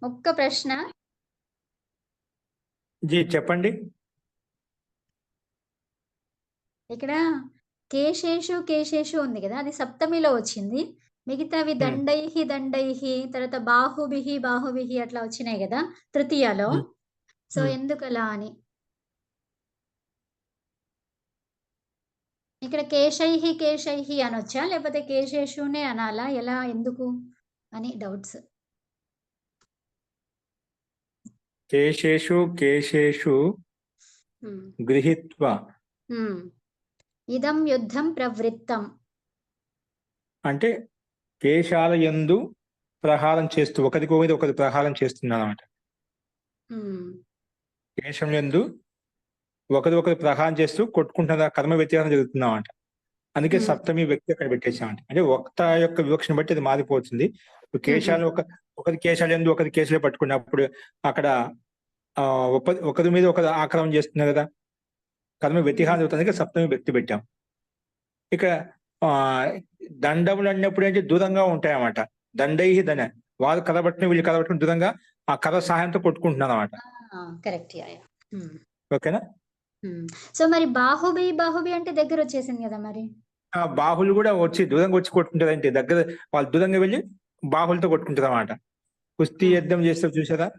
ఒక్క ప్రశ్న. జీ చెప్పండి. ఇక్కడ కేశేషు, కేశేషు ఉంది గదా! అది సప్తమిలో వచ్చింది. మిగతావి హ్మ్. దండైః, దండైః తర్వాత బాహుభిః, బాహుభిః అట్లా వచ్చినాయి గదా! తృతీయలో. హ్మ్. సో, హ్మ్. ఎందుకలా అని. ఇక్కడ కేశైః, కేశైః అనొచ్చా? లేపోతే కేశేషునే అనాలా? ఎలా? ఎందుకు? అని డౌట్స్. కేశేషు కేశేషు హ్మ్. గృహీత్వా హ్మ్. ఇదం యుద్ధం ప్రవృత్తం. అంటే కేశాల యందు ప్రహారం చేస్తూ ఒకరికి మీద ఒకరు ప్రహారం చేస్తున్నారన్నమాట. హ్మ్. కేశం యందు ఒకరు ఒకరు ప్రహారం చేస్తూ కొట్టుకుంటున్న కర్మ వ్యత్యాసం జరుగుతుందన్నమాట. అందుకే హ్మ్. సప్తమి వ్యక్తి అక్కడ పెట్టేసామంట. అంటే వక్త యొక్క వివక్షను బట్టి అది మారిపోతుంది. ఇప్పుడు హుహు. కేశాలు ఒకరి కేశాలు యందు ఒకరి కేసులే పట్టుకున్నప్పుడు అక్కడ ఒకరి మీద ఒకరు ఆక్రమణ చేస్తున్నారు కదా! కర్మ వ్యతిహారం హ్మ్. జరుగుతుంది. సప్తమి వ్యక్తి పెట్టాం. ఇక ఆహ్, దండములు అన్నప్పుడు ఏంటి దూరంగా ఉంటాయన్నమాట. వాళ్ళు కర్ర వీళ్ళు కర్ర పట్టుకొని దూరంగా ఆ కర్ర సహాయంతో కొట్టుకుంటున్నారన్నమాట. ఆ! కరెక్ట్. యాహ్! యాహ్! హ్మ్. ఓకేనా? హ్మ్. సో, మరి బాహుబి, బాహుబి అంటే దగ్గరొచ్చేసింది గదా మరి. ఆ బాహులు గూడా దూరంగా వచ్చి కొట్టుకుంటారంటే వాళ్ళు దూరంగా వెళ్లి బాహులతో కొట్టుకుంటారన్నమాట. కుస్తీ హ్మ్. యుద్ధం చేస్తారు చూసారా?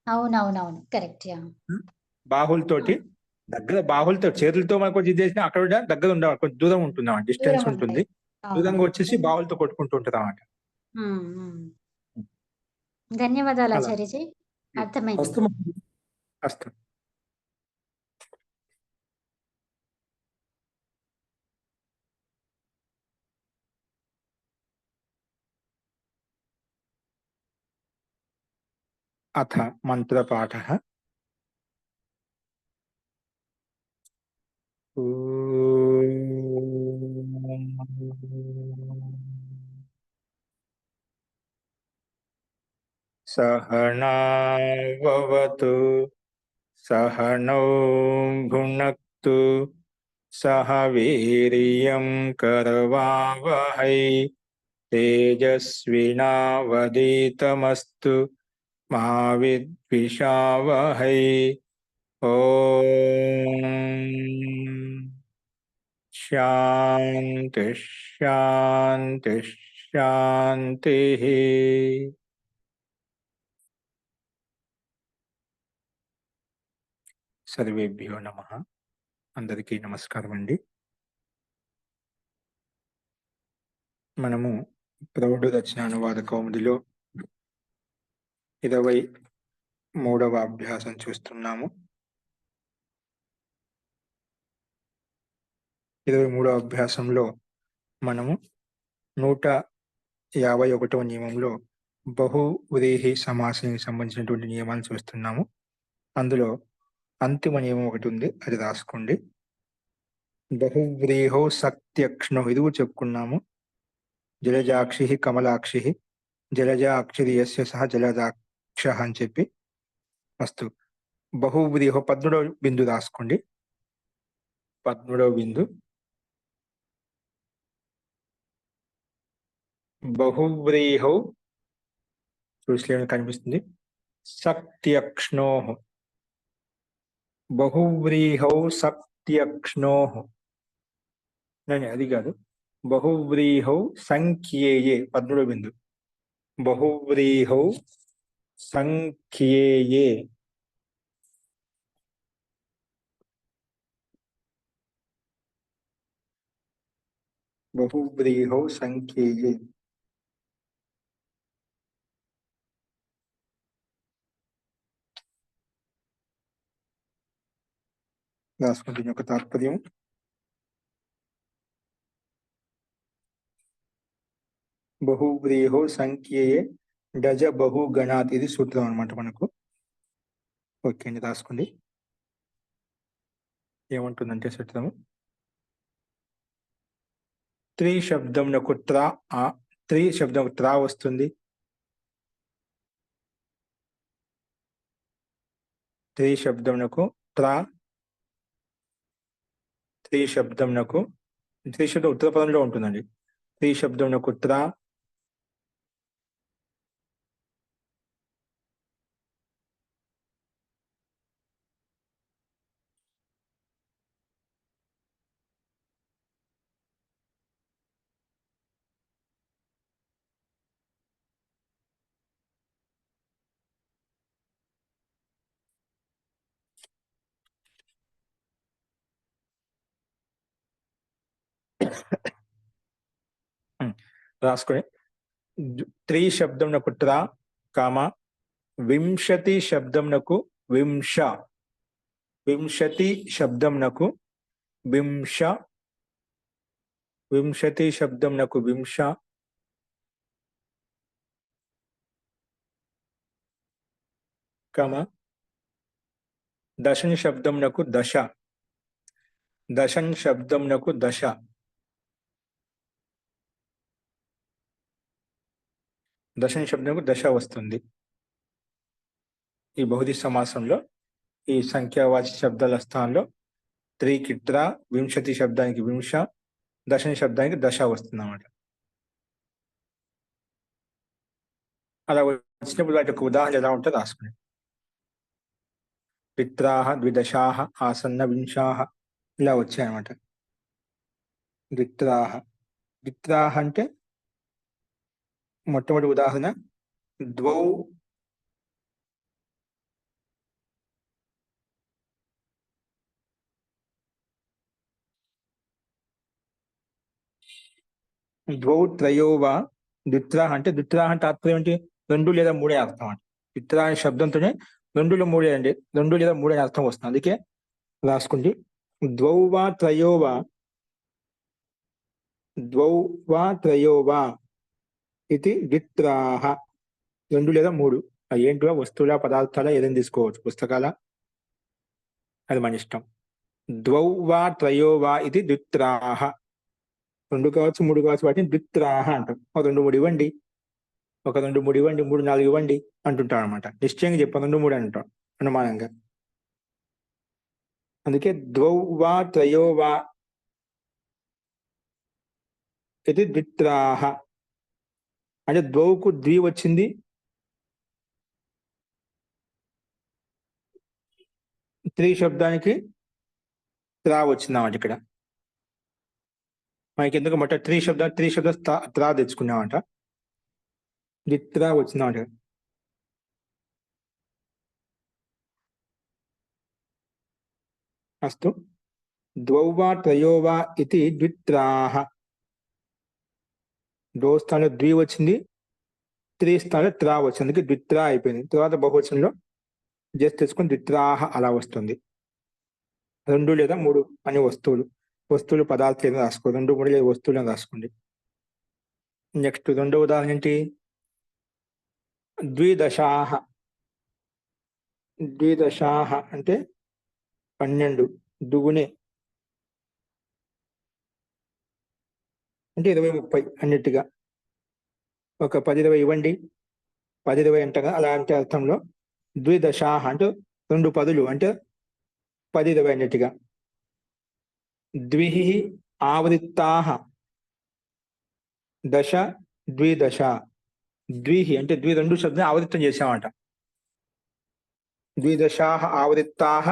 అవునవునవును. కరెక్ట్. యాహ్! హ్మ్. బాహులతోటి హ్మ్. బాహులతో చేతులతో మనం కొంచెం ఇది చేసినా అక్కడ కూడా దగ్గర ఉండవు. కొంచెం దూరం ఉంటుందన్నమాట. డిస్టెన్స్ దూరముంటాయి. ఉంటుంది. దూరంగా అవునవును. వచ్చేసి బాహులతో కొట్టుకుంటూ ఉంటదన్నమాట. హ్మ్. హ్మ్. హ్మ్. ధన్యవాదాలు అలా. ఆచార్యజీ. అర్థమైంది. అస్తు అస్తు. अथ मन्त्रपाठः। सहनाववतु सहनौ भुनक्तु सह वीर्यं करवावहै तेजस्विनावधीतमस्तु मा विद्विषावहै। ॐ शान्तिः शान्तिः शान्तिः। సర్వేభ్యో నమః. అందరికీ నమస్కారమండి. మనము ప్రౌఢ రచనానువాద కౌముదిలో 23వ అభ్యాసం చూస్తున్నాము. 23వ అభ్యాసంలో మనము 151వ నియమంలో బహువ్రీహి సమాసానికి సంబంధించినటువంటి నియమాలను చూస్తున్నాము. అందులో అంతిమ నియమం ఒకటి ఉంది. అది రాసుకోండి. బహువ్రీహౌ సత్యక్ష్ణౌ ఇది కూడా చెప్పుకున్నాము. జలజాక్షిః కమలాక్షిః జలజాక్షిరి యస్య సహ జలజాక్షః అని చెప్పి అస్తు. బహువ్రీహౌ 13వ బిందు రాసుకోండి. 13వ బిందు. బహువ్రీహౌ చూసిలేమో కనిపిస్తుంది. సత్యక్ష్ణోః. బహువ్రీహౌ సత్యక్ష్ణోః. అది కాదు. బహువ్రీహౌ సంఖ్యేయే 13వ బిందు. బహువ్రీహౌ సంఖ్యేయే. బహువ్రీహౌ సంఖ్యేయే. రాసుకుంటే దీని యొక్క తాత్పర్యం బహువ్రీహౌ సంఖ్యేయే డజ బహుగణాత్ ఇది సూత్రం అన్నమాట మనకు. ఓకే అండి, రాసుకోండి. ఏమంటుందంటే సూత్రము త్రీ శబ్దంకు త్రీ శబ్దం త్రా వస్తుంది. త్రీ శబ్దమునకు త్రా త్రీ శబ్దమునకు త్రీ శబ్దం ఉత్తర పదంలో ఉంటుందండి. త్రీ శబ్దమునకు త్రా రాసుకొని త్రీ శబ్దంనకు ట్రా కామ వింశతి శబ్దంనకు వింశ వింశతి శబ్దంనకు వింశ వింశతి శబ్దంనకు వింశ కామ దశం శబ్దంనకు దశ దశం శబ్దంనకు దశ దశం శబ్దంకు దశ వస్తుంది. ఈ బహుది సమాసంలో ఈ సంఖ్యావాచి శబ్దాల స్థానంలో త్రీకి ట్రా, వింశతి శబ్దానికి వింశ, దశం శబ్దానికి దశ వస్తుంది అన్నమాట. అలా వచ్చినప్పుడు వాటి యొక్క ఉదాహరణ ఎలా ఉంటుందో రాసుకుని ద్విత్రాహ ద్విదశాహ ఆసన్న వింశాహ ఇలా వచ్చాయన్నమాట. ద్విత్రాహ ద్విత్రాహ అంటే మొట్టమొదటి ఉదాహరణ ద్వౌ ద్వౌ త్రయోవా. ద్విత్రాహ అంటే తాత్పర్యం ఏంటి? రెండు లేదా మూడే అర్థం అండి. ద్విత్రా అనే శబ్దంతోనే రెండులో మూడే అండి, రెండు లేదా మూడే అనే అర్థం వస్తుంది. అందుకే రాసుకుంటే ద్వౌ వా త్రయోవా, ద్వౌ వా త్రయోవా ఇది ద్విత్రాహ. రెండు లేదా మూడు, ఏంటివా వస్తువుల పదార్థాల ఏదైనా తీసుకోవచ్చు, పుస్తకాల, అది మన ఇష్టం. ద్వౌ వా త్రయోవా ఇది ద్విత్రాహ. రెండు కావచ్చు మూడు కావచ్చు, వాటిని ద్విత్రాహ అంటాం. ఒక రెండు మూడు ఇవ్వండి, ఒక రెండు మూడు ఇవ్వండి, మూడు నాలుగు ఇవ్వండి అంటుంటాం అనమాట. నిశ్చయంగా చెప్పాం రెండు మూడు అంటాం అనుమానంగా. అందుకే ద్వౌ వా త్రయోవా ఇది ద్విత్రాహ. అంటే ద్వౌకు ద్వి వచ్చింది, త్రీ శబ్దానికి త్రా వచ్చింది అన్నమాట. ఇక్కడ మనకి ఎందుకు మొట్ట త్రీ శబ్దం త్రా తెచ్చుకున్నామంట, ద్విత్రా వచ్చిందన్నమాట. అస్తు ద్వౌ వా త్రయో వా ఇది ద్విత్రాహ. ద్వౌ స్థానంలో ద్వి వచ్చింది, త్రీ స్థానంలో త్రా వచ్చింది, అందుకే ద్విత్రా అయిపోయింది. తర్వాత బహువచనంలో జస్ట్ తెచ్చుకొని ద్విత్రాహ అలా వస్తుంది. రెండు లేదా మూడు అని వస్తువులు పదార్థాలు రాసుకో, రెండు మూడు లేదా వస్తువులను రాసుకోండి. నెక్స్ట్ రెండో ఉదాహరణ ఏంటి? ద్విదశాహ. ద్విదశాహ అంటే 12 దుగునే, అంటే 20 30 అన్నిటిగా. ఒక 10 20 ఇవ్వండి, 10 20 అంటగా అలాంటి అర్థంలో ద్విదశాహ అంటే రెండు పదులు, అంటే 10 20 అన్నిటిగా. ద్విహి ఆవృత్తాహ దశ ద్విదశ. ద్విహి అంటే రెండు శబ్దం ఆవృత్తం చేసామంట. ద్విదశాహ ఆవృత్తాహ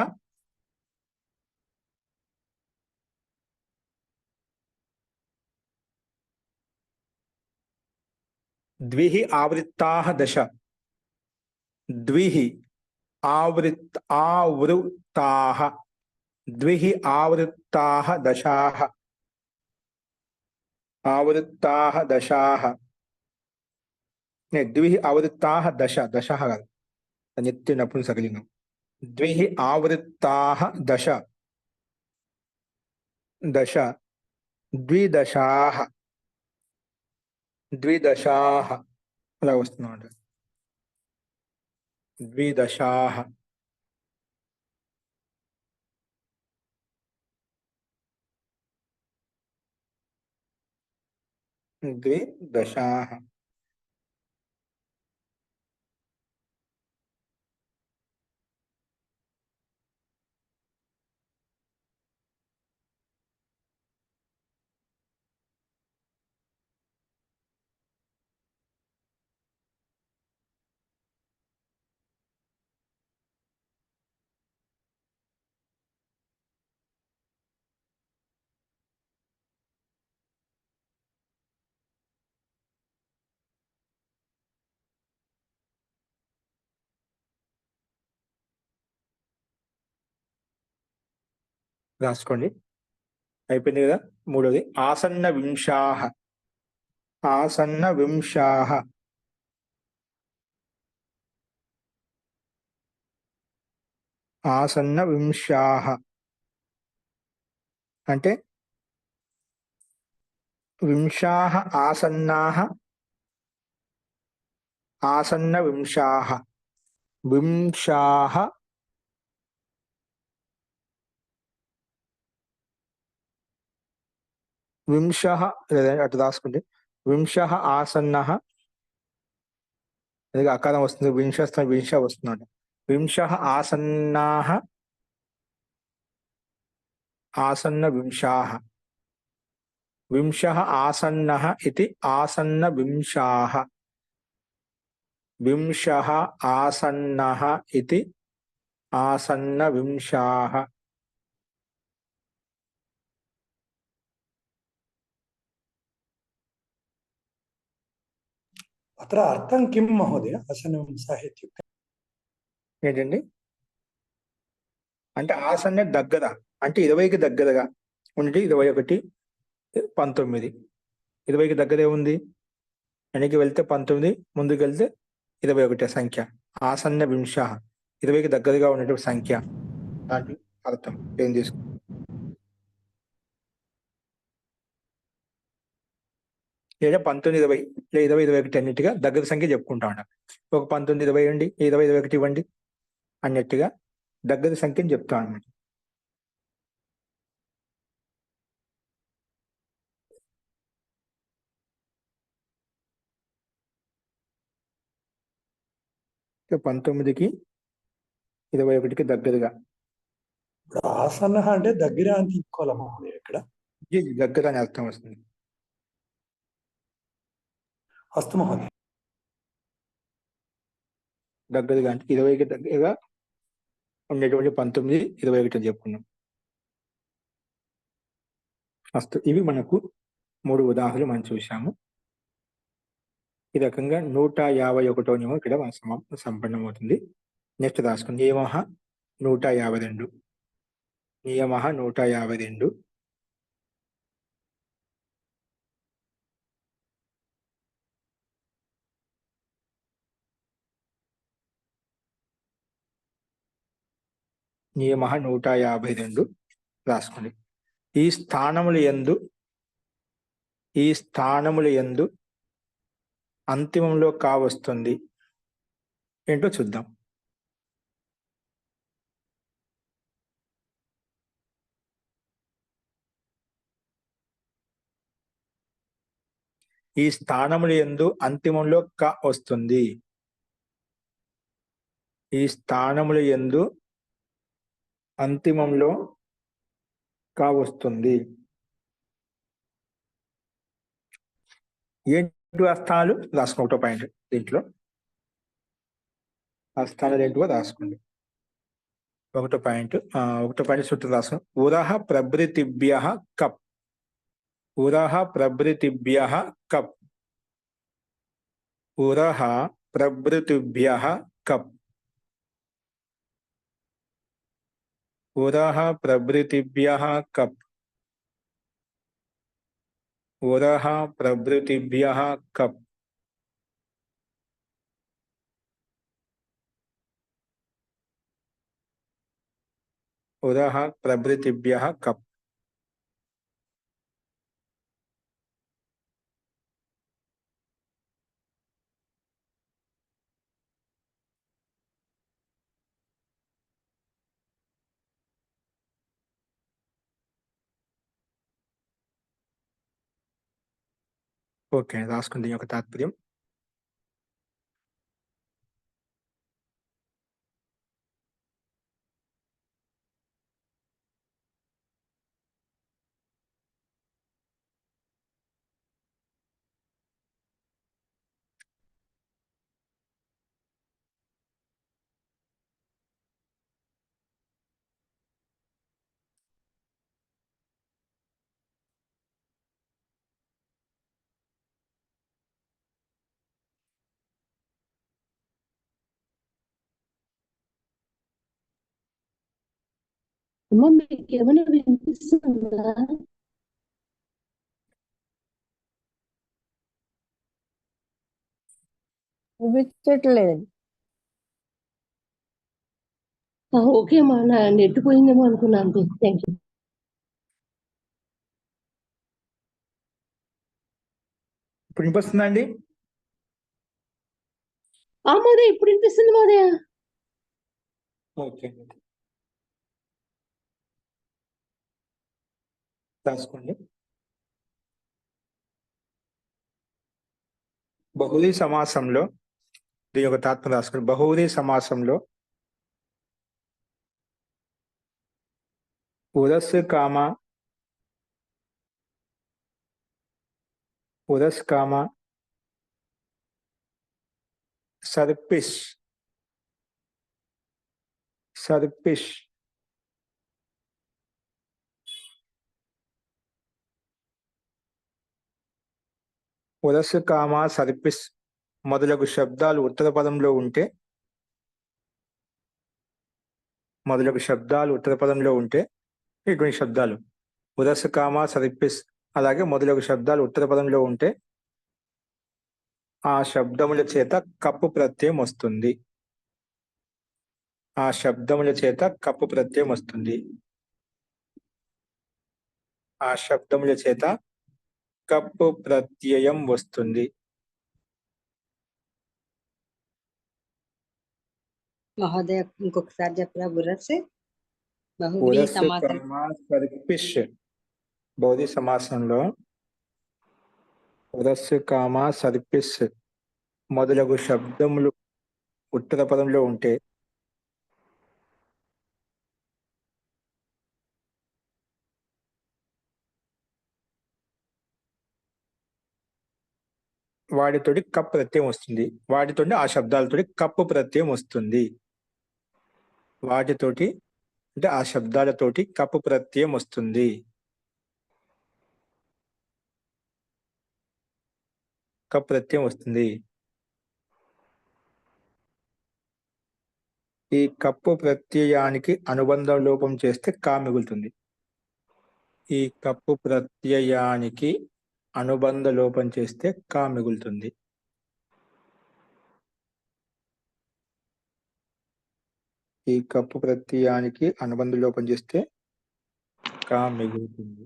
ద్విహి ఆవృత్తాహ దశ. ద్విహి ఆవృత్తాహ ద్విహి ఆవృత్తాహ దశాహ. ఆవృత్తాహ దశాహ, ద్విహి ఆవృత్తాహ దశ కాదు, నిత్య నపుంసకలింగం. ద్విహి ఆవృత్తాహ దశ ద్విదశాహ అలా వస్తుందన్నమాట. ద్విదశాహ ద్విదశాహ. రాసుకోండి. అయిపోయింది కదా. మూడోది ఆసన్న వింశాః. ఆసన్న వింశాః. ఆసన్న వింశాః అంటే వింశాః ఆసన్నాః. ఆసన్న వింశాః. వింశాః వింశః అటు రాసుకోండి. వింశః ఆసన్నః. అది అకారం వస్తుంది. వింశస్థానం వింశ వస్తుంది. వింశః ఆసన్నాః. ఆసన్న వింశాః. వింశః ఆసన్నః ఇతి ఆసన్న వింశాః. వింశః ఆసన్నః ఇతి ఆసన్న వింశాః. अत्र अर्थं किं महोदय आसनविंशाः इत्युक्ते? ఏంటండి అంటే ఆసన్న దగ్గర అంటే 20కి దగ్గరగా ఉండి 21 19. 20కి దగ్గరే ఉంది. వెనక్కి వెళ్తే 19, ముందుకు వెళ్తే 21 సంఖ్య. ఆసన్న వింశ 20కి దగ్గరగా ఉన్నటువంటి సంఖ్య. దాంట్లో అర్థం ఏం తీసుకు లేదా 19 20 లేదా 20 21 అన్నిటిగా దగ్గర సంఖ్య చెప్పుకుంటా ఉంటాం. ఒక 19 20 ఇవ్వండి, 20 21 ఇవ్వండి అన్నట్టుగా దగ్గర సంఖ్యని చెప్తాం అన్నమాట. ఇక 19కి 21కి దగ్గరగా. ఇప్పుడు ఆసన్నः అంటే దగ్గర అని తీసుకోవాలా మహోదయ ఇక్కడ? దగ్గర అని అర్థం వస్తుంది. అస్తు మహోదయ. దగ్గరగా అంటే 20కి దగ్గరగా ఉండేటువంటి 19 21 అని చెప్పుకున్నాం. ఫస్ట్ ఇవి మనకు 3 ఉదాహరణలు మనం చూసాము. ఈ రకంగా 151వ నియమం ఇక్కడ సంపన్నమవుతుంది. నెక్స్ట్ రాసుకుని నియమ 152. నియమ 152. నియమ 152 రాసుకోండి. ఈ స్థానముల యందు అంతిమంలో కావస్తుంది ఏంటో చూద్దాం. ఈ స్థానముల యందు అంతిమంలో క వస్తుంది. ఈ స్థానముల యందు అంతిమంలో క వస్తుంది. ఏంటి ఆ స్థానాలు రాసుకోండి. ఒకటో పాయింట్ దీంట్లో ఆ స్థానాలు ఏంటివో రాసుకోండి. ఒకటో పాయింట్ చుట్టూ రాసుకోండి. ఉరహ ప్రభృతిభ్యః కప్. ఉరహ ప్రభృతిభ్యః కప్. ఉరహ ప్రభృతిభ్యః కప్. ఉరహ ప్రభృతిభ్యః కప్. ఉరహ ప్రభృతిభ్యః కప్. ఉరహ ప్రభృతిభ్యః కప్. ఓకే, రాసుకుంది యొక్క తాత్పర్యం. అమ్మ మీకు ఏమైనా వినిపిస్తుందా? చూపించట్లేదు. ఓకే అమ్మా, నా నెట్ పోయిందేమో అనుకున్నాను. Thank you. ఇప్పుడు వినిపిస్తుందా అండి? మాదయ్య ఇప్పుడు వినిపిస్తుంది మాదయ్య. ఓకే, రాసుకోండి. బహుళీ సమాసంలో దీని యొక్క తాత్పర్యం రాసుకోండి. బహుళీ సమాసంలో ఉరస్కామ సర్పిష్ ఉరస్కామ సర్పిస్ మొదలగు శబ్దాలు ఉత్తర పదంలో ఉంటే ఇటువంటి శబ్దాలు ఉరస్కామ సర్పిస్ అలాగే మొదలగు శబ్దాలు ఉత్తర పదంలో ఉంటే ఆ శబ్దముల చేత కప్పు ప్రత్యయం వస్తుంది. మహోదయ ఇంకొకసారి చెప్పరా? బహువ్రీహి సమాసం బహుళీ సమాసంలో ఉరస్కామ సర్పిస్ మొదలగు శబ్దములు ఉత్తర పదంలో ఉంటే వాటితోటి కప్ ప్రత్యయం వస్తుంది. ఆ శబ్దాలతోటి కప్పు ప్రత్యయం వస్తుంది. ఆ శబ్దాలతోటి కప్పు ప్రత్యయం వస్తుంది. ఈ కప్పు ప్రత్యయానికి అనుబంధ లోపం చేస్తే కా మిగులుతుంది.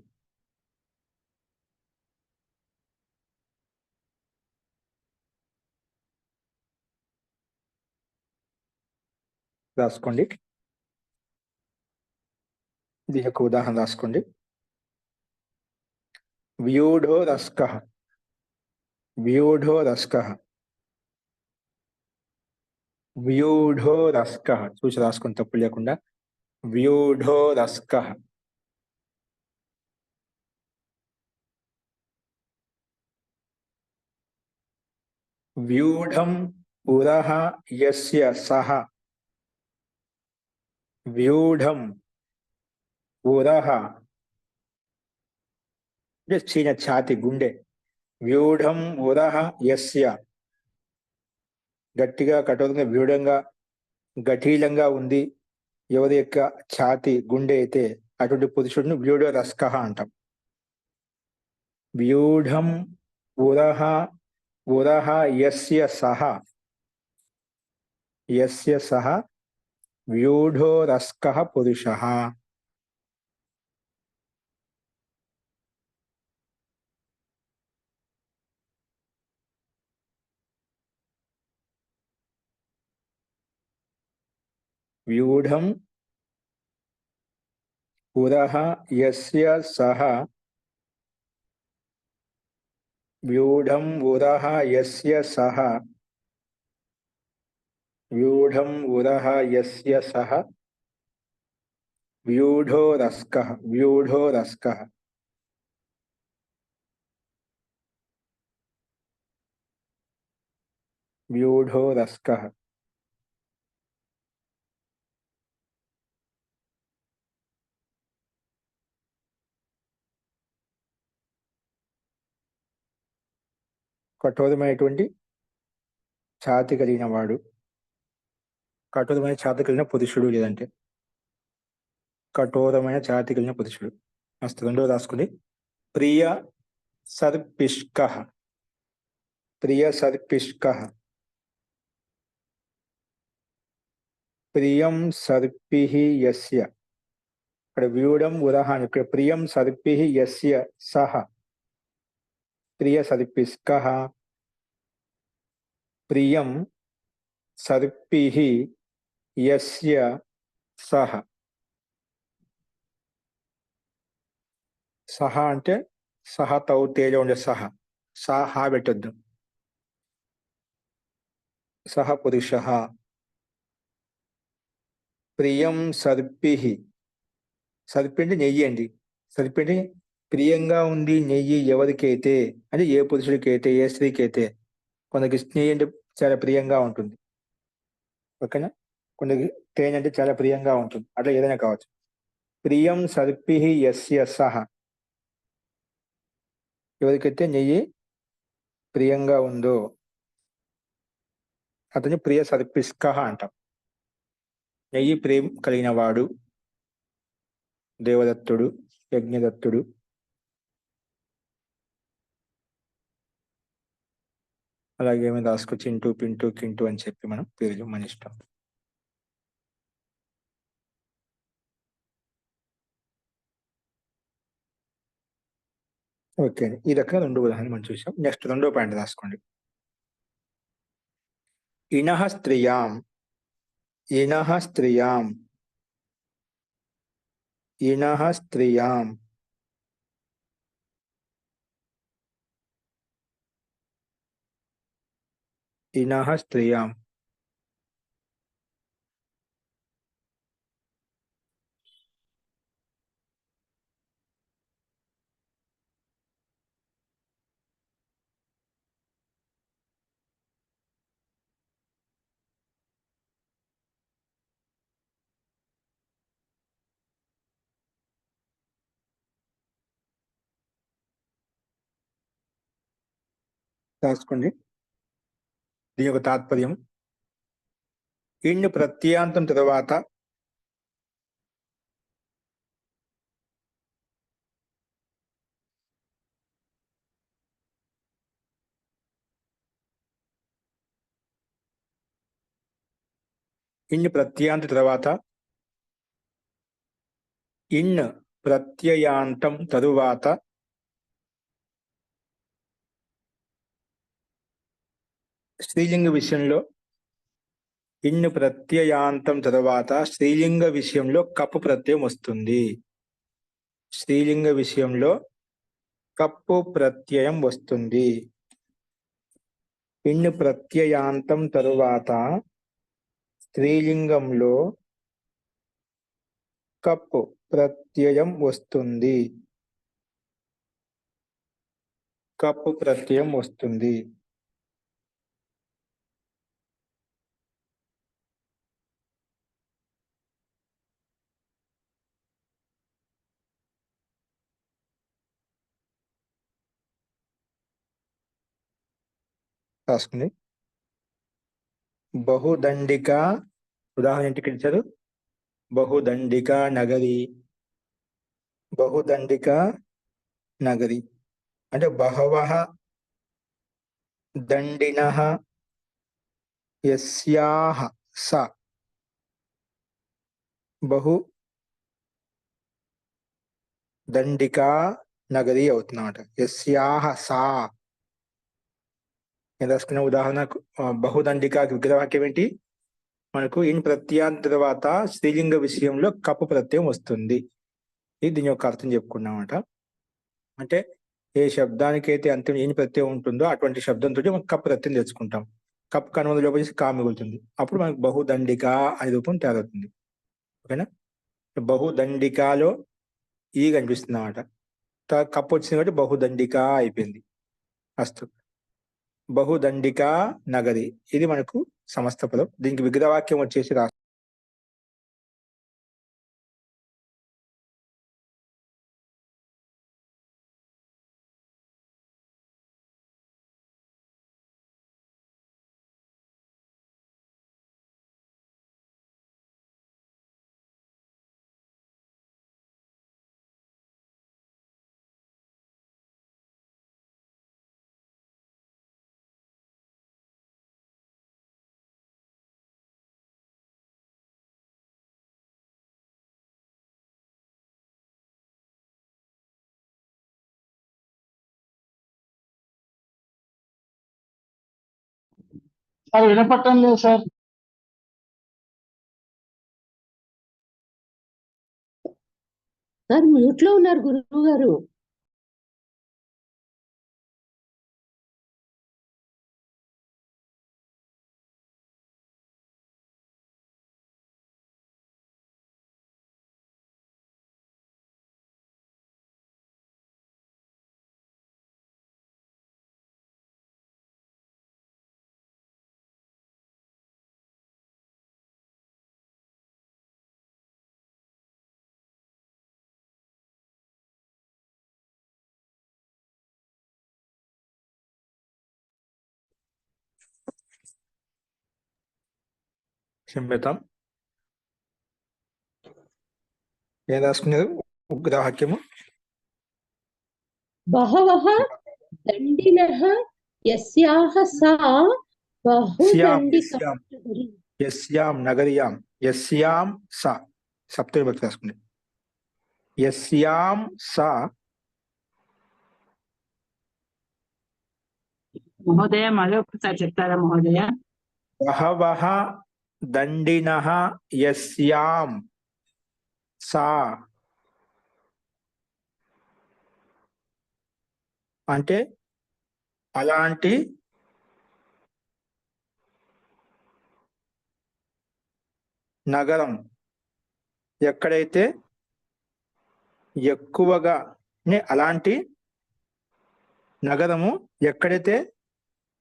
రాసుకోండి. దీని యొక్క ఉదాహరణ రాసుకోండి. వ్యూఢో రస్కః చూసి రాసుకొని తప్పు లేకుండా. వ్యూఢో రస్కః. వ్యూఢం ఉరః యస్య సః. వ్యూఢం ఉరః చీన ఛాతి గుండె. వ్యూఢం ఉరః యస్య గట్టిగా కఠోరంగా వ్యూఢంగా గఠీలంగా ఉంది ఎవరి యొక్క ఛాతి గుండె అయితే అటువంటి పురుషుడిని వ్యూఢో రస్కః అంటాం. వ్యూఢం ఉరః యస్య సః వ్యూఢో రస్కః పురుషః. వ్యూఢం ఉరః యస్య సః వ్యూఢం ఉరః యస్య సః వ్యూఢో రస్కః. కఠోరమైనటువంటి ఛాతి కలిగిన వాడు, కఠోరమైన ఛాతి కలిగిన పురుషుడు, లేదంటే కఠోరమైన ఛాతి కలిగిన పురుషుడు. మస్తు రెండో రాసుకుని ప్రియ సర్పిష్కః. ప్రియం సర్పిః యస్య, ఇక్కడ వ్యూఢం ఉదాహరణ, ఇక్కడ ప్రియం సర్పిః యస్య సహ, ప్రియ సర్పిస్ కః, ప్రియం సర్పిః యస్య సహ. సహ అంటే సహ తౌ తేజ ఉండే సహ, సహ పెట్టొద్దు. సహ పురుష. ప్రియం సర్పిః, సర్పి అంటే నెయ్యి అండి. సర్పి అంటే ప్రియంగా ఉంది నెయ్యి ఎవరికైతే, అంటే ఏ పురుషుడికైతే ఏ స్త్రీకైతే. కొందరికి నెయ్యి అంటే చాలా ప్రియంగా ఉంటుంది, ఓకేనా. కొందరికి తేనె అంటే చాలా ప్రియంగా ఉంటుంది, అట్లా ఏదైనా కావచ్చు. ప్రియం సర్పిః యస్య సహ, ఎవరికైతే నెయ్యి ప్రియంగా ఉందో అతని ప్రియ సర్పిస్కః అంటాం. నెయ్యి ప్రేమ కలిగిన వాడు దేవదత్తుడు, యజ్ఞదత్తుడు. అలాగే ఏమైనా రాసుకో, చింటూ పింటూ కింటూ అని చెప్పి మనం పేర్లు మన ఇష్టం. ఓకే, ఈ రకంగా 2 ఉదాహరణలు మనం చూసాం. నెక్స్ట్ 2వ పాయింట్ రాసుకోండి. ఇనః స్త్రియాం, ఇనః స్త్రియాం, ఇనః స్త్రియాం, ఇనః స్త్రియాం. రాసుకోండి. దీని యొక్క తాత్పర్యం, ఇన్ ప్రత్యాంతం తర్వాత ఇన్ ప్రత్యాంత తర్వాత, ఇన్ ప్రత్యయాంతం తరువాత స్త్రీలింగ విషయంలో, ఇన్ ప్రత్యయాంతం తర్వాత స్త్రీలింగ విషయంలో కప్పు ప్రత్యయం వస్తుంది. స్త్రీలింగ విషయంలో కప్పు ప్రత్యయం వస్తుంది. ఇన్ ప్రత్యయాంతం తరువాత స్త్రీలింగంలో కప్పు ప్రత్యయం వస్తుంది. కప్పు ప్రత్యయం వస్తుంది. రాసుకుంది. బహుదండిక, ఉదాహరణ ఇంటికి ఇచ్చారు. బహుదండిక నగరి, బహుదండిక నగరి అంటే బహవః దండినః యస్యాః స, బహు దండికా నగరి అవుతుందన్నమాట. యస్యాః సా. నేను రాసుకున్న ఉదాహరణకు బహుదండిక విగ్రహవాక్యం ఏంటి, మనకు ఇన్ ప్రత్యాంత తర్వాత స్త్రీలింగ విషయంలో కప్పు ప్రత్యయం వస్తుంది. ఇది దీని యొక్క అర్థం చెప్పుకున్నామట. అంటే ఏ శబ్దానికైతే అంతం ఇన్ ప్రత్యయం ఉంటుందో అటువంటి శబ్దంతో మనం కప్పు ప్రత్యయం తెచ్చుకుంటాం. కప్పు కనుమల లోపల కా మిగులుతుంది, అప్పుడు మనకు బహుదండిక అనే రూపం తయారవుతుంది, ఓకేనా. బహుదండికాలో ఈ కనిపిస్తుంది అన్నమాట. కప్పు వచ్చింది కాబట్టి బహుదండిక అయిపోయింది. అస్తు, బహుదండికా నగరి, ఇది మనకు సమస్త పదం. దీనికి విగ్రహవాక్యం వచ్చేసి సార్ వినపట్టం లేదు సార్. సార్ మ్యూట్ లో ఉన్నారు గురువు గారు. క్షమ్యతాం. ఏం రాసుకున్నారు ఉగ్రవాక్యము? బహవః దండినః యస్యాః సా బహుదండికా యస్యాం నగర్యాం యస్యాం సా సప్తమి భక్తి రాసుకోండి. యస్యాం సా మహోదయ మళ్ళీ ఒకసారి చెప్తారా మహోదయ? బహవః దండినః యస్యాం సా అంటే అలాంటి నగరం ఎక్కడైతే ఎక్కువగా అలాంటి నగరము ఎక్కడైతే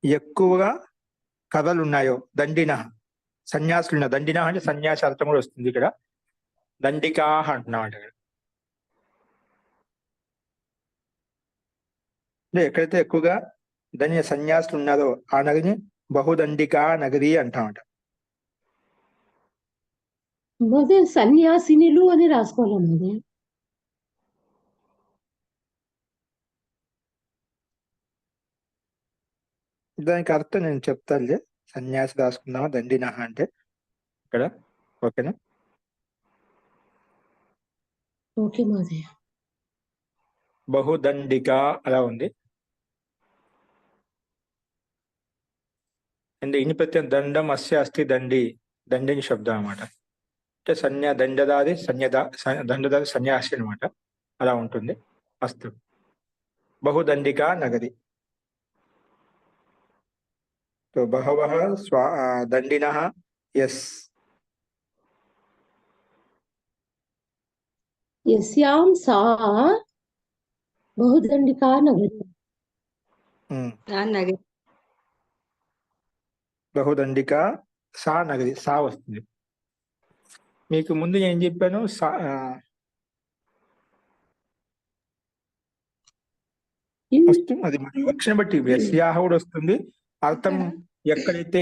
ఎక్కువగా కథలు ఉన్నాయో దండిన సన్యాసులు ఉన్న దండిన అంటే సన్యాసి అర్థం కూడా వస్తుంది ఇక్కడ. దండికా అంటున్నాం అంటే ఎక్కడైతే ఎక్కువగా ధన్య సన్యాసులు ఉన్నారో ఆ నగరిని బహుదండికా నగరి అంటామంట. మహోదయ సన్యాసినులు అని రాసుకోవాలి మహోదయ. దానికి అర్థం నేను చెప్తానులే. సన్యాసి రాసుకుందామా దండిన అంటే ఇక్కడ. ఓకేనా? ఓకే మహోదయ. బహుదండిక అలా ఉంది. అండ్ ఇని ప్రత్యయం దండం అస్య అస్తి దండి, దండిని శబ్దం అనమాట. అంటే దండదాది దండదాది సన్యాసి అనమాట. అలా ఉంటుంది. అస్తు బహుదండిక నగరి. तो बहवः दंडिनः యస్యాం సా బహుదండికా నగరి. నగరి బహుదండిక సా నగరి. సా వస్తుంది. మీకు ముందు ఏం చెప్పాను? వస్తుంది అది వివక్షను బట్టి. యస్యాహ కూడా వస్తుంది. అర్థం ఎక్కడైతే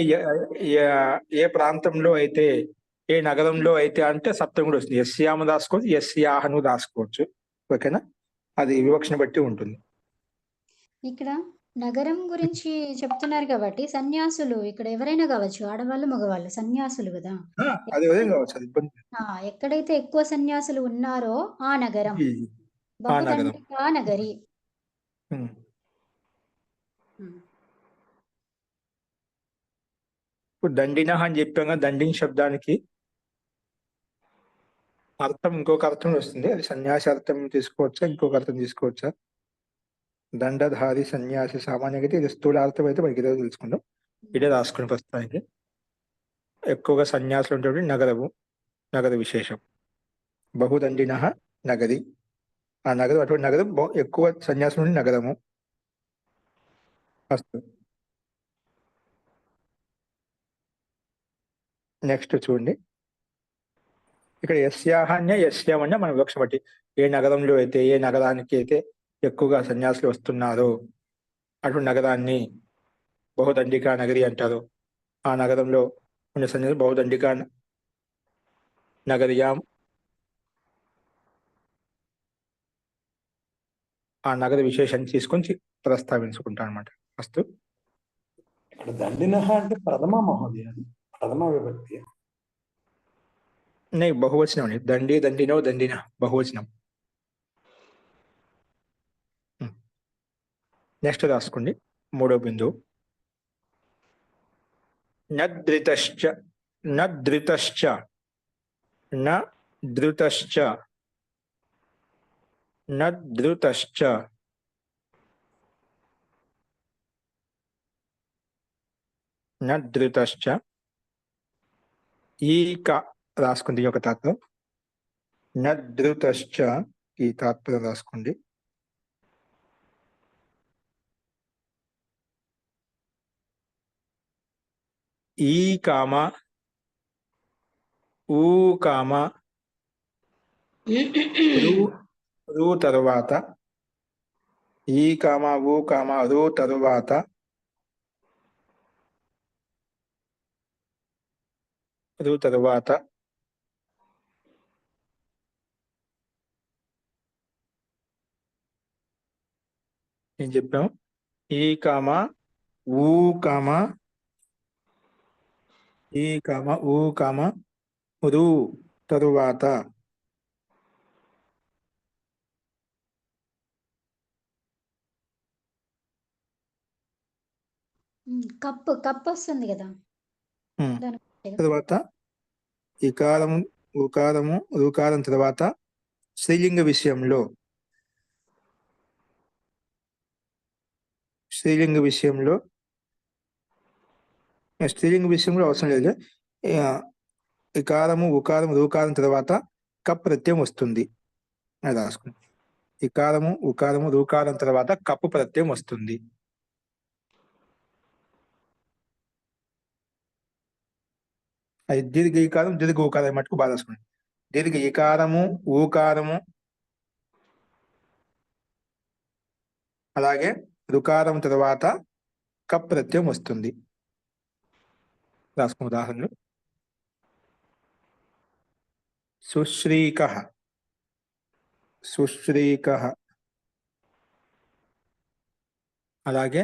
ఏ ప్రాంతంలో అయితే ఏ నగరంలో అయితే అంటే సప్తం కూడా వస్తుంది. యస్యామ రాసుకోవచ్చు, యస్యాహను రాసుకోవచ్చు. ఓకేనా? అది వివక్షను బట్టి ఉంటుంది. ఇక్కడ నగరం గురించి చెప్తున్నారు కాబట్టి సన్యాసులు ఇక్కడ ఎవరైనా కావచ్చు, ఆడవాళ్ళు మగవాళ్ళు సన్యాసులు కదా. అది ఉదయం కావచ్చు, అది ఇబ్బంది. ఎక్కడైతే ఎక్కువ సన్యాసులు ఉన్నారో ఆ నగరం బహుదండికా నగరి. ఇప్పుడు దండిన అని చెప్పాక దండిన శబ్దానికి అర్థం ఇంకొక అర్థం వస్తుంది. అది సన్యాసి అర్థం తీసుకోవచ్చా, ఇంకొక అర్థం తీసుకోవచ్చా? దండధారి సన్యాసి సామాన్యంగా అయితే ఇది స్థూలార్థం అయితే మనకి ఈరోజు తెలుసుకుందాం. ఇదే రాసుకుని ప్రస్తుతానికి. ఎక్కువగా సన్యాసులు ఉంటే నగరము, నగర విశేషం. బహుదండిన నగరి. ఆ నగరం అటువంటి నగరం ఎక్కువ సన్యాసులు ఉండే నగరము. అస్తు. నెక్స్ట్ చూడండి. ఇక్కడ యస్యాహన్య యస్యామన్య మన వివక్ష బట్టి ఏ నగరంలో అయితే ఏ నగరానికి అయితే ఎక్కువగా సన్యాసులు వస్తున్నారో అటువంటి నగరాన్ని బహుదండికా నగరి అంటారు. ఆ నగరంలో ఉన్న సన్యాసులు బహుదండికా నగరియాం, ఆ నగర విశేషాన్ని తీసుకొని ప్రస్తావించుకుంటాను అనమాట. అస్తు. ఇక్కడ దండిన అంటే ప్రథమ మహోదయ, ప్రథమ విభక్తి. బహువచనం అండి. దండి దండినో దండిన బహువచనం. నెక్స్ట్ రాసుకోండి. 3వ బిందువు. నద్రితశ్చ నద్రితశ్చ నద్రుతశ్చ నద్రుతశ్చ నద్రుతశ్చ ఈక రాసుకుంది ఒక తాత్తో నద్రుతశ్చ ఈ తాత్పర్యం రాసుకోండి. ఈ కామ ఊ కామ రూ తరువాత ఈ కామ ఊ కామ రూ తరువాత ఏం చెప్పాము? ఈ కామ ఊ కామ ఈ కామ ఊ కామ రూ తరువాత కప్పు కప్పు వస్తుంది కదా తర్వాత ఇకారము ఉకారము రుకారం తర్వాత స్త్రీలింగ విషయంలో స్త్రీలింగ విషయంలో అవసరం లేదు. ఇకారము ఉకారము రుకారం తర్వాత కప్ ప్రత్యయం వస్తుంది. అది రాసుకుంది. ఇకారము ఉకారము రుకారం తర్వాత కప్పు ప్రత్యయం వస్తుంది. అది దీర్ఘ ఈకారం దీర్ఘ ఊకారం మటుకు బాగా రాసుకోండి. దీర్ఘ ఈకారము ఊకారము అలాగే రుకారం తర్వాత కప్ ప్రత్యయం వస్తుంది. రాసుకున్న ఉదాహరణలు సుశ్రీకః సుశ్రీకః అలాగే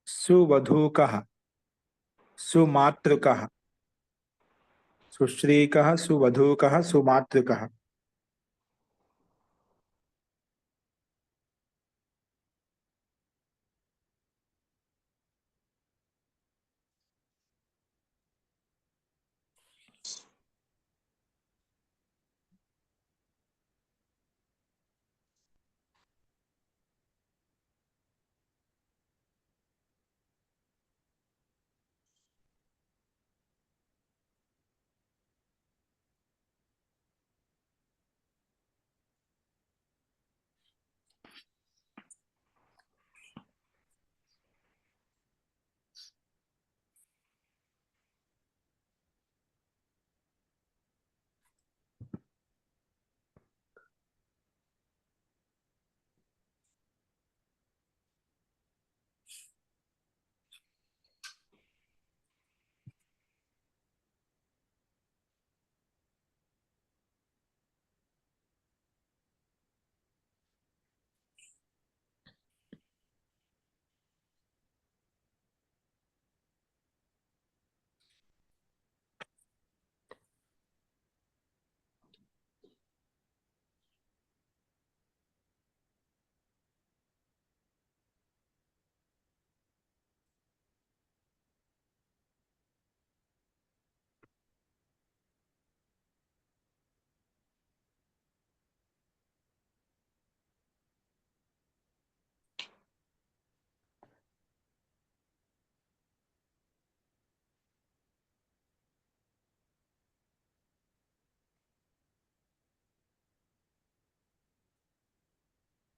సువధూకః సుమాతృకః సుశ్రీకః సువధూకః సుమాతృకః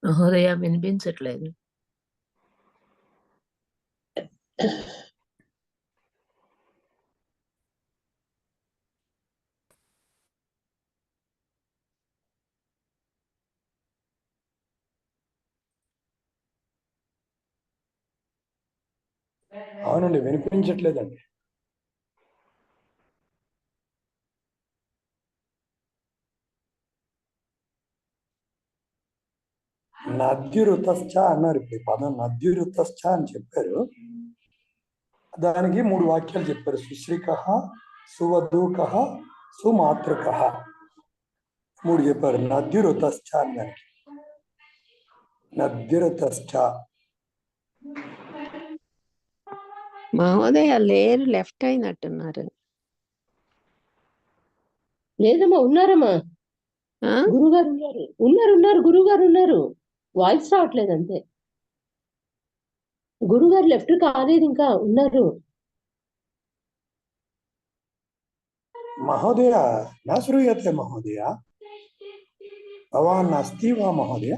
మహోదయ వినిపించట్లేదు. అవునండి, వినిపించట్లేదండి. నద్యురుతశ్చ అన్నారు. ఇప్పుడు ఈ పదం నద్యురుతశ్చ అని చెప్పారు. దానికి 3 వాక్యాలు చెప్పారు. సుశ్రీకః సువధూకః సుమాతృకః 3 చెప్పారు. నద్యురుతశ్చ అని దానికి నద్యురుతశ్చ మహోదయ లేరు, లెఫ్ట్ అయినట్టున్నారు. లేదమ్మా, ఉన్నారమ్మా. ఆ? గురుగారు ఉన్నారు. గురుగారు ఉన్నారు. వాయిస్ రావట్లేదు అంతే. గురుగారు లెఫ్ట్ కాలేదు, ఇంకా ఉన్నారు. महोदय न श्रूयते महोदय, भवान् अस्ति वा महोदय?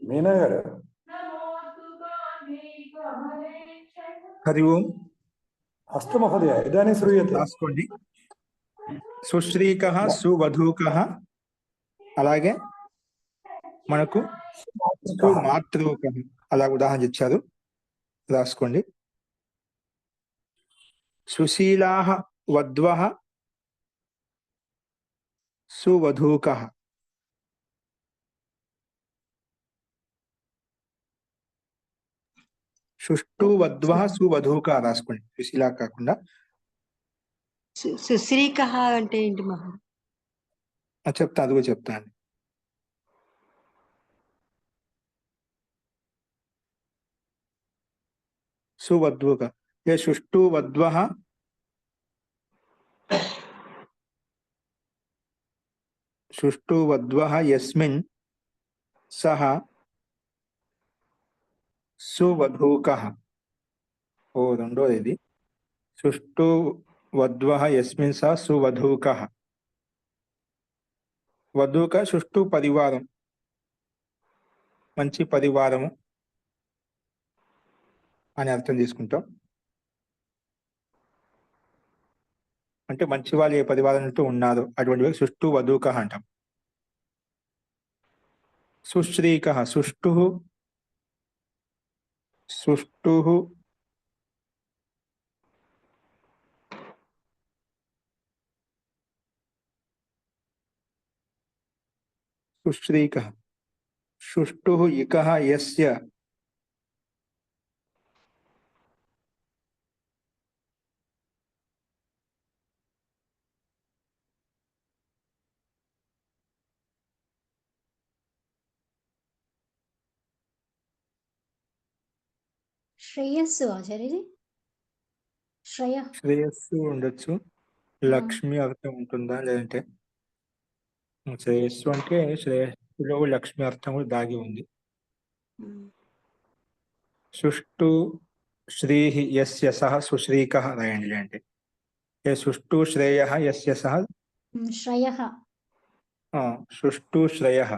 मीना गाరు हरि ओम. अस्तु महोदय, इदानीं श्रूयते. రాసుకోండి. సుశ్రీకః సువధూకః, అలాగే మనకు సుమాతృకః, అలా ఉదాహరణ ఇచ్చారు, రాసుకోండి. సుశీలాః వధ్వః సువధూకః. సుష్టు వధ్వః సువధూకః రాసుకోండి, సుశీలా కాకుండా. సుశ్రీకః అంటే ఏంటి మహా? చెప్తా, అది కూడా చెప్తాను. సువధ్వక, ఏ సుష్టు వధ్వః సుష్టు వధ్వః యస్మిన్ సహ సువధూకః. రెండోది ఇది. సుష్టు వధ్వః యస్మిన్ సహ సువధూకః. వధూక సుష్టు పరివారం, మంచి పరివారము అని అర్థం తీసుకుంటాం. అంటే మంచి వాళ్ళు ఏ పరివారంతో ఉన్నారో అటువంటి సుష్టు వధూకః అంటాం. సుశ్రీకః, సుష్టు సుశ్రీకః. సుష్టు ఇకః యస్య శ్రేయస్సు ఆచార్యజీ, శ్రేయస్సు ఉండొచ్చు, లక్ష్మి అర్థం ఉంటుందా లేదంటే శ్రేయస్సు అంటే శ్రేయస్సులో లక్ష్మి అర్థం కూడా దాగి ఉంది. సుష్టు శ్రీ యస్య సహ సుశ్రీకః రాయండి. అంటే ఏ సుష్టు శ్రేయః యస్య సహ, శ్రయః, సుష్టు శ్రేయః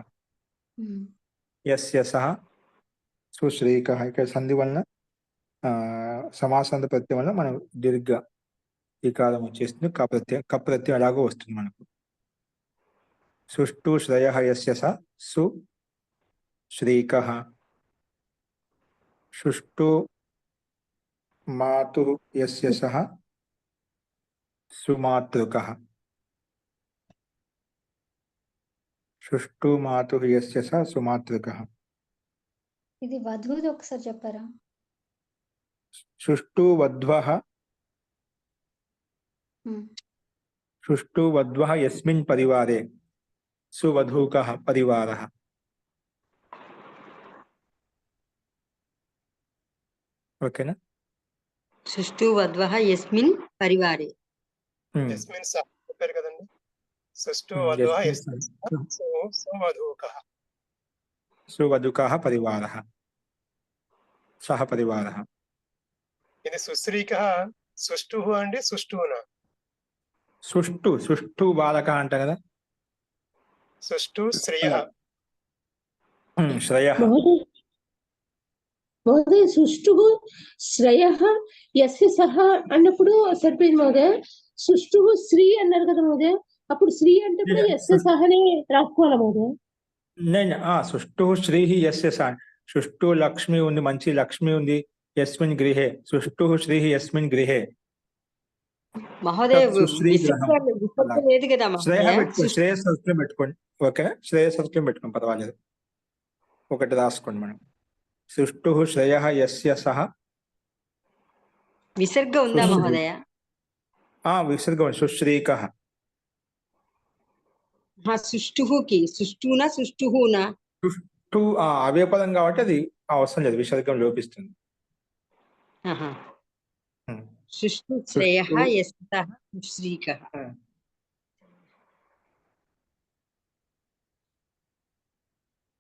యస్య సహ సుశ్రీకః. ఇక్కడ సంధి వలన సమాసాంత ప్రత్యయం వలన మనం దీర్ఘ ఈ కాలం వచ్చేస్తుంది. కప్రత్యయం అలాగో వస్తుంది మనకు. సుష్టు శ్రేయః యస్య సహ సుశ్రీకః. సుష్టు మాతుః యస్య సహ సుమాతృకః. సుష్టు మాతుః యస్య సహ సుమాతృకః. ఇది వధువుది ఒకసారి చెప్పారా? సుష్ఠువధ్వః సుష్ఠువధ్వః యస్మిన్ పరివారే సువధూకః పరివారః. ఓకేనా? సుష్టు వధ్వః యస్మిన్ పరివారే. యస్మిన్ సహ చెప్పారు కదండి. సుష్టు Hmm, వధ్వః యస్మిన్ యస్మిన్ సువధూకః. సువధూకః పరివారః సహ పరివారః. ఇది సుశ్రీకః సుష్టుః అండి సుష్టువునా? సుష్ఠు బాలక అంట కదా. సుష్టు శ్రేయః. శ్రేయః. మహోదయ సుష్టు శ్రేయ యస్య సహ అన్నప్పుడు సరిపోయింది మహోదయ. సుష్టు శ్రీ అన్నారు కదా మహోదయ, అప్పుడు శ్రీ అంటే కూడా యస్య సహనే రాసుకోవాలి మహోదయ. సుష్టు శ్రీ యస్య సహ. సుష్టు లక్ష్మి ఉంది, మంచి లక్ష్మి ఉంది. యస్మిన్ గృహే సుష్టు శ్రీ యస్మిన్ గృహే. మహోదయ సుశ్రీ విసర్గ లేదు కదా శ్రేయ మహోదయ. పెట్టుకోండి, శ్రేయస్సులో పెట్టుకోండి. ఓకేనా? శ్రేయస్సులో పెట్టుకోండి, పర్వాలేదు. ఒకటి రాసుకోండి మనం. సుష్టు శ్రేయ యస్య సహ. విసర్గ ఉందా మహోదయ? విసర్గం సుశ్రీకః. సుష్టుకి సుష్టునా సుష్టునా? సుష్టు అవే పదం కాబట్టి అది అవసరం లేదు, విసర్గం లోపిస్తుంది. సుష్టు శ్రేయః యస్యః సుశ్రీకః.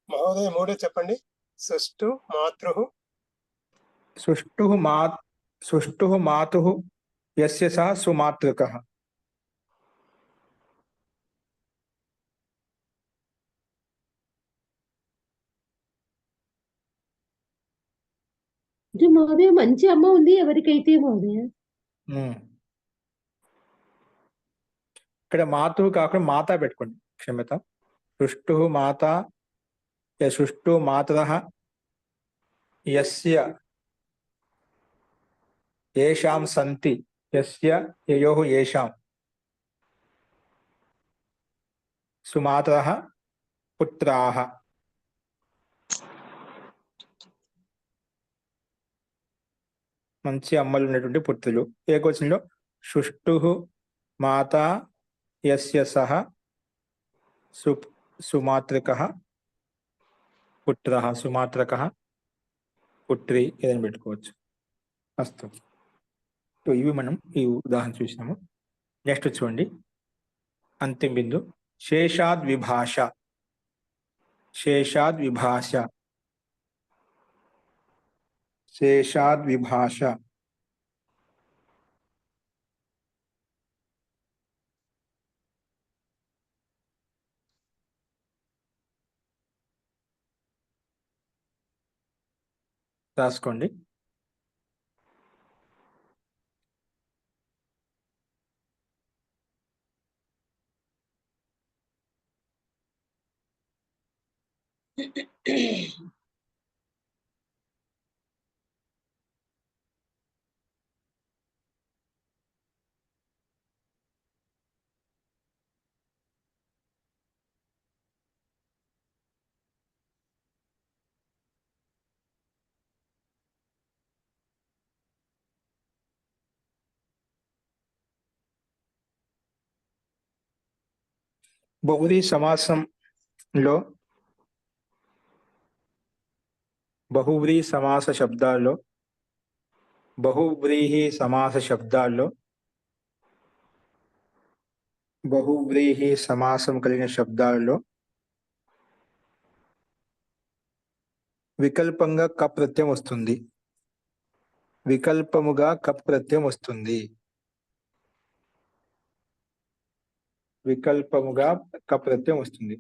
మహోదయ మూడో చెప్పండి. సుష్టు మాతృః. సుష్టు మాతుః యస్య సహ సుమాతృకః. అంటే మహోదయ మంచి అమ్మ ఉంది ఎవరికైతే మహోదయ. ఇక్కడ మాతృ కాకుండా మాత పెట్టుకోండి, క్షమ్యత. సుష్టు మాత సుష్టు మాతరః యస్య ఏషాం సంతి యస్య యయోః ఏషాం సుమాతరః పుత్రాః. మంచి అమ్మలు ఉన్నటువంటి పుత్రులు. ఏకవచనంలో సుష్టు మాత యస్య సహ సుమాతృకః పుత్రః సుమాతృకః పుత్రి ఏదైనా పెట్టుకోవచ్చు. అస్తు. ఇవి మనం ఈ ఉదాహరణ చూసినాము. నెక్స్ట్ చూడండి, అంతిమ బిందు. శేషాద్ విభాష. శేషాద్ విభాష. శేషాద్ విభాష. రాసుకోండి. బహువ్రీహి సమాసంలో బహువ్రీహి సమాస శబ్దాల్లో బహువ్రీహి సమాస శబ్దాల్లో బహువ్రీహి సమాసం కలిగిన శబ్దాలలో వికల్పంగా కప్ ప్రత్యయం వస్తుంది. వికల్పముగా కప్ ప్రత్యయం వస్తుంది. వికల్పముగా కప్ ప్రత్యయం వస్తుంది.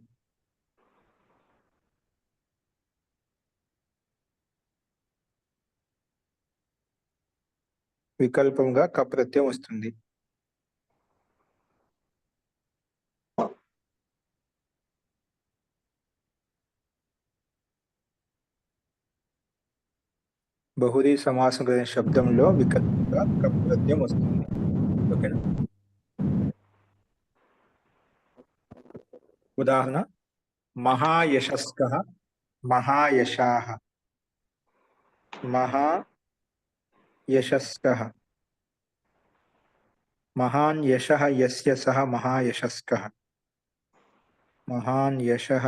వికల్పముగా కప్ ప్రత్యయం వస్తుంది. బహువ్రీహి సమాసం కలిగిన శబ్దంలో వికల్పంగా కప్ ప్రత్యయం వస్తుంది. ఓకేనా? ఉదాహరణ, మహాయశస్కః మహాయశాః. మహా యశస్కః. మహాన్ యశః యస్య సః మహాయశస్కః. మహాన్ యశః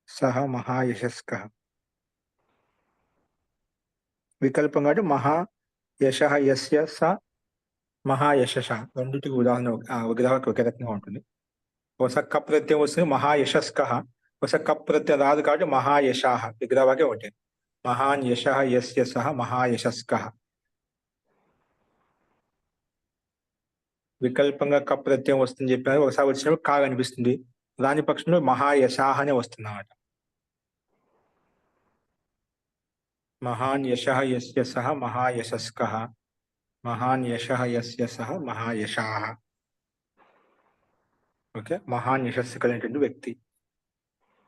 సహ మహాయశస్కః. వికల్పం కాబట్టి మహా యశః యస్య స మహాయశస. రెండింటికి ఉదాహరణ విగ్రహానికి ఒకే రకంగా ఉంటుంది. ఒకసారి కప్ ప్రత్యయం వస్తుంది మహాయశస్కః, ఒకసారి కప్ ప్రత్యయం రాదు కాబట్టి మహాయశాః. విగ్రహవాక్యం ఒకటి. మహాన్ యశః యస్య సహ మహాయశస్కః. వికల్పంగా కప్ ప్రత్యయం వస్తుంది చెప్పారు. ఒకసారి వచ్చినప్పుడు కా కనిపిస్తుంది. దాని పక్షంలో మహాయశాః అనే వస్తుంది అన్నమాట. మహాన్ యశః యస్య సహ మహాయశస్కః. మహాన్ యశః యస్య సహ మహాయశాః. ఓకే. మహాన్ యశస్సు కలిగినటువంటి వ్యక్తి,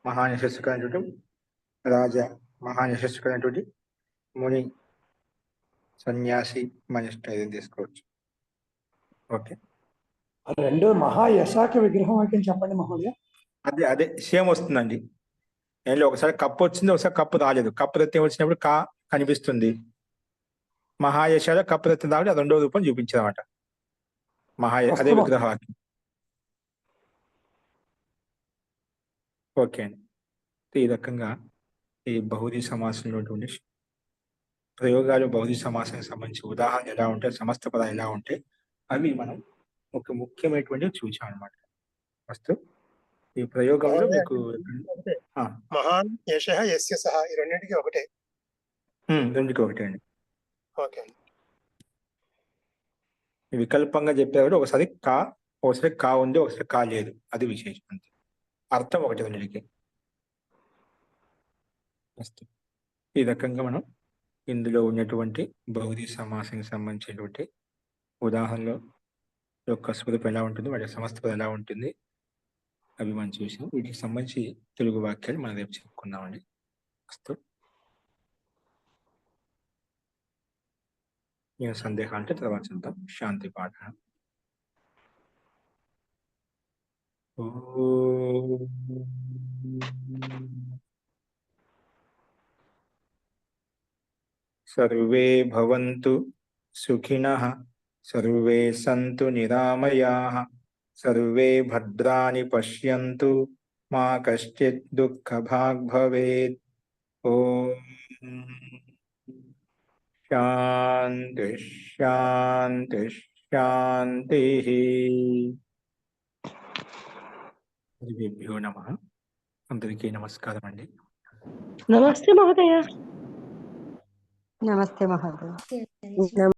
మహాన్ యశస్సు కలిగినటువంటి రాజా, మహాన్ యశస్సు కలిగినటువంటి ముని, సన్యాసి, మనిష్ట ఇది తీసుకోవచ్చు. ఓకే. రెండు మహాయశాకి విగ్రహం వాక్యం చెప్పండి మహోదయ. అదే సేమ్ వస్తుందండి. ఏంటో ఒకసారి కప్పు వచ్చింది, ఒకసారి కప్పు రాలేదు. కప్పు ప్రత్యయం వచ్చినప్పుడు కా కనిపిస్తుంది. మహాయశాలో కప్పు ప్రత్యయం రావాలి, అది రెండో రూపం చూపించారన్నమాట. అదే విగ్రహవాక్యం. ఓకే అండి. ఈ రకంగా ఈ బహుళీ సమాసంలో ప్రయోగాలు, బహుళీ సమాసానికి సంబంధించి ఉదాహరణ ఎలా ఉంటాయి, సమస్త పదాలు ఎలా ఉంటాయి, అవి మనం ఒక ముఖ్యమైనటువంటి చూసాం అనమాట. ఫస్ట్ ఈ ప్రయోగంలో మీకు మహాన్ యశః యస్య సహ ఈ రెండింటికి ఒకటే. రెండుకి ఒకటే అండి. ఓకే అండి. వికల్పంగా చెప్పేవాడు ఒకసారి కా, ఒకసారి కా ఉంది, ఒకసారి కా లేదు. అది విశేషం అంతే. అర్థం ఒకటి రెండింటికి. ఈ రకంగా మనం ఇందులో ఉన్నటువంటి బహుళీ సమాసానికి సంబంధించినటువంటి ఉదాహరణలో యొక్క స్వరూపం ఎలా ఉంటుంది, వాటి సమస్త ఎలా ఉంటుంది, అవి మనం చూసాం. వీటికి సంబంధించి తెలుగు వాక్యాలు మనం రేపు చెప్పుకుందామండి. నేను సందేహాలు అంటే తర్వాత చూద్దాం. శాంతి పాఠ. సర్వే భవంతు సుఖినః, సర్వే సంతు నిరామయాః, సర్వే భద్రాణి పశ్యంతు, మా కశ్చిత్ దుఃఖభాగ్ భవేత్. ఓం శాంతి శాంతి శాంతి. సర్వేభ్యో నమః. అందరికీ నమస్కారం అండి. నమస్తే మహోదయ. నమస్తే మహోదయ.